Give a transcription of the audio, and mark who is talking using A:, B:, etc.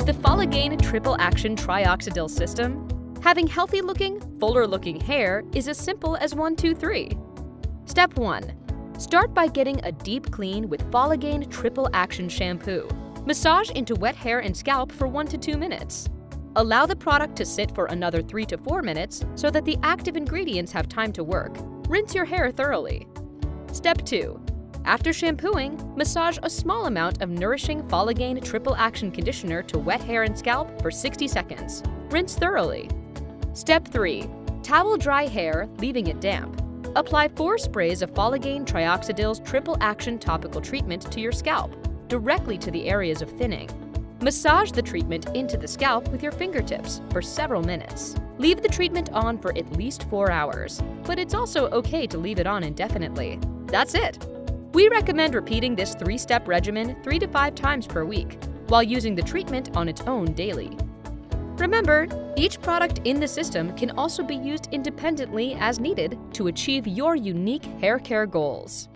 A: With the FOLIGAIN Triple Action Trioxidil system, having healthy-looking, fuller-looking hair is as simple as 1, 2, 3. Step 1. Start by getting a deep clean with FOLIGAIN Triple Action Shampoo. Massage into wet hair and scalp for 1 to 2 minutes. Allow the product to sit for another 3 to 4 minutes so that the active ingredients have time to work. Rinse your hair thoroughly. Step 2. After shampooing, massage a small amount of nourishing FOLIGAIN Triple Action Conditioner to wet hair and scalp for 60 seconds. Rinse thoroughly. Step 3. Towel dry hair, leaving it damp. Apply 4 sprays of FOLIGAIN Trioxidil's Triple Action Topical Treatment to your scalp, directly to the areas of thinning. Massage the treatment into the scalp with your fingertips for several minutes. Leave the treatment on for at least 4 hours, but it's also okay to leave it on indefinitely. That's it! We recommend repeating this 3-step regimen 3 to 5 times per week, while using the treatment on its own daily. Remember, each product in the system can also be used independently as needed to achieve your unique hair care goals.